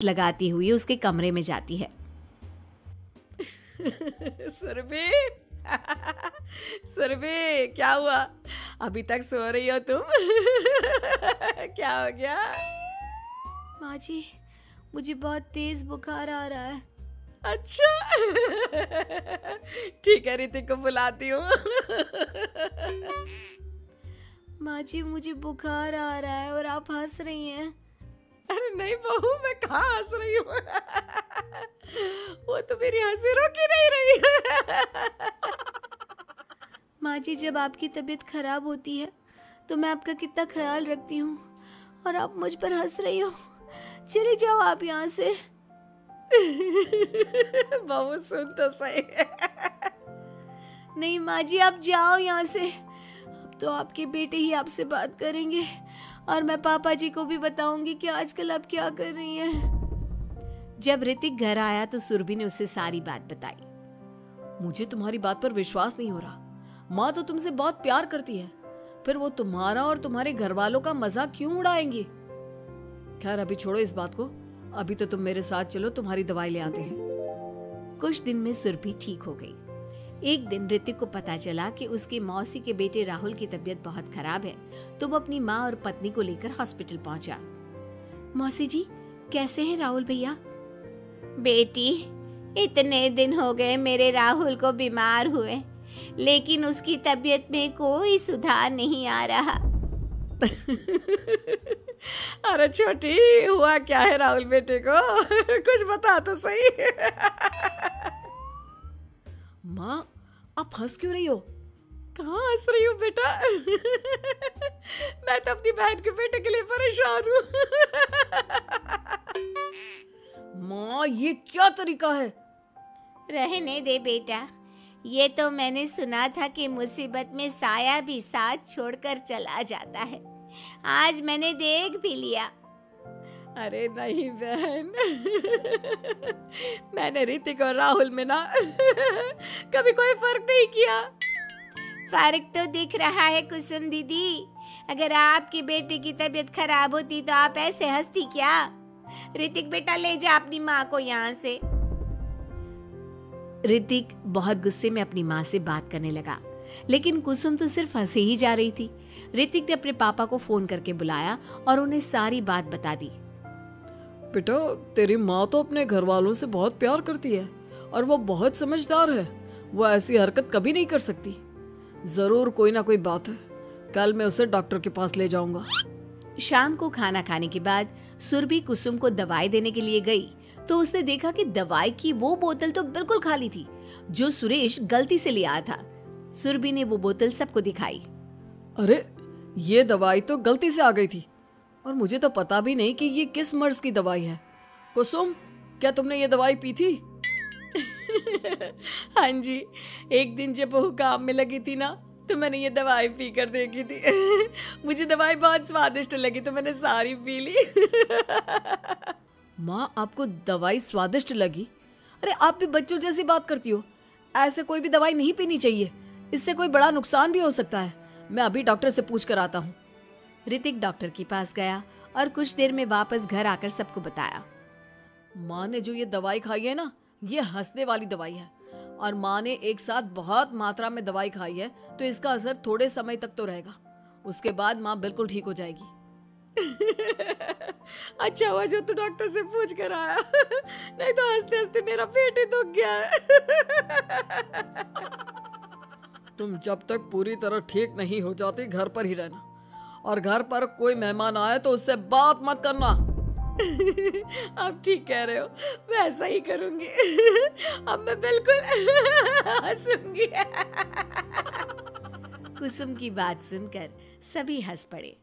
लगाती हुई उसके कमरे में जाती है। सुरभि सुरभि, क्या हुआ? अभी तक सो रही हो तुम? क्या हो गया? माँ जी, मुझे बहुत तेज बुखार आ रहा है। अच्छा। ठीक है, ऋतिक को बुलाती हूँ। माँ जी, मुझे बुखार आ रहा है और आप हंस रही हैं। अरे नहीं बहू, मैं कहाँ हंस रही हूँ। वो तो मेरी हंसी रोक ही नहीं रही है। माँ जी, जब आपकी तबीयत खराब होती है तो मैं आपका कितना ख्याल रखती हूँ और आप मुझ पर हंस रही हो। चले जाओ आप यहाँ से। बहू सुन तो सही। नहीं माँ जी, आप जाओ यहाँ से। अब तो आपके बेटे ही आपसे बात करेंगे और मैं पापा जी को भी बताऊंगी कि आजकल आप क्या कर रही हैं। जब ऋतिक घर आया तो सुरभि ने उसे सारी बात बताई। मुझे तुम्हारी बात पर विश्वास नहीं हो रहा। माँ तो तुमसे बहुत प्यार करती है, फिर वो तुम्हारा और तुम्हारे घर वालों का मजाक क्यों उड़ाएंगी? खैर अभी छोड़ो इस बात को, अभी तो तुम मेरे साथ चलो, तुम्हारी दवाई ले आते हैं। कुछ दिन में सुरभि ठीक हो गई। एक दिन ऋतिक को पता चला कि उसकी मौसी के बेटे राहुल की तबीयत बहुत खराब है, तो वो अपनी माँ और पत्नी को लेकर हॉस्पिटल पहुंचा। मौसी जी, कैसे हैं राहुल भैया? बेटी, इतने दिन हो गए मेरे राहुल को बीमार हुए, लेकिन उसकी तबीयत में कोई सुधार नहीं आ रहा। अरे छोटी, हुआ क्या है राहुल बेटे को? कुछ बता तो सही। माँ, आप हंस क्यों रही हो? कहाँ हंस रही हो बेटा? मैं तो अपनी बहन के बेटे के लिए परेशान हूँ। माँ, ये क्या तरीका है? रहने दे बेटा, ये तो मैंने सुना था कि मुसीबत में साया भी साथ छोड़कर चला जाता है। आज मैंने देख भी लिया। अरे नहीं बहन, मैंने ऋतिक और राहुल में ना कभी कोई फर्क नहीं किया। फर्क तो दिख रहा है कुसुम दीदी। अगर आपके बेटे की तबीयत खराब होती तो आप ऐसे हंसती क्या? ऋतिक बेटा, ले जा अपनी माँ को यहाँ से। ऋतिक बहुत गुस्से में अपनी माँ से बात करने लगा, लेकिन कुसुम तो सिर्फ हंसे ही जा रही थी। ऋतिक ने अपने पापा को फोन करके बुलाया और उन्हें सारी बात बता दी। बेटा, तेरी माँ तो अपने घर वालों से बहुत प्यार करती है और वो बहुत समझदार है। वो ऐसी हरकत कभी नहीं कर सकती। जरूर कोई ना कोई बात है। कल मैं उसे डॉक्टर के पास ले जाऊंगा। शाम को खाना खाने के बाद सुरभि कुसुम को दवाई देने के लिए गई तो उसने देखा कि दवाई की वो बोतल तो बिल्कुल खाली थी जो सुरेश गलती से ले आया था। सुरभि ने वो बोतल सबको दिखाई। अरे, ये दवाई तो गलती से आ गई थी और मुझे तो पता भी नहीं कि ये किस मर्ज की दवाई है। कुसुम, क्या तुमने ये दवाई पी थी? हाँ जी, एक दिन जब वो काम में लगी थी ना, तो मैंने ये दवाई पी कर देखी थी। मुझे दवाई बहुत स्वादिष्ट लगी तो मैंने सारी पी ली। माँ, आपको दवाई स्वादिष्ट लगी? अरे आप भी बच्चों जैसी बात करती हो। ऐसे कोई भी दवाई नहीं पीनी चाहिए, इससे कोई बड़ा नुकसान भी हो सकता है। मैं अभी डॉक्टर से पूछ कर आता हूँ। ऋतिक डॉक्टर के पास गया और कुछ देर में वापस घर आकर सबको बताया। माँ ने जो ये दवाई खाई है ना, ये हंसने वाली दवाई है और माँ ने एक साथ बहुत मात्रा में दवाई खाई है, तो इसका असर थोड़े समय तक तो रहेगा। उसके बाद माँ बिल्कुल ठीक हो जाएगी। अच्छा हुआ जो तू डॉक्टर से पूछ कर आया, नहीं तो हंसते हंसते मेरा पेट ही दुख गया है। तुम जब तक पूरी तरह ठीक नहीं हो जाती घर पर ही रहना, और घर पर कोई मेहमान आए तो उससे बात मत करना। आप ठीक कह रहे हो, मैं ऐसा ही करूंगी। अब मैं बिल्कुल हंसूंगी। कुसुम की बात सुनकर सभी हंस पड़े।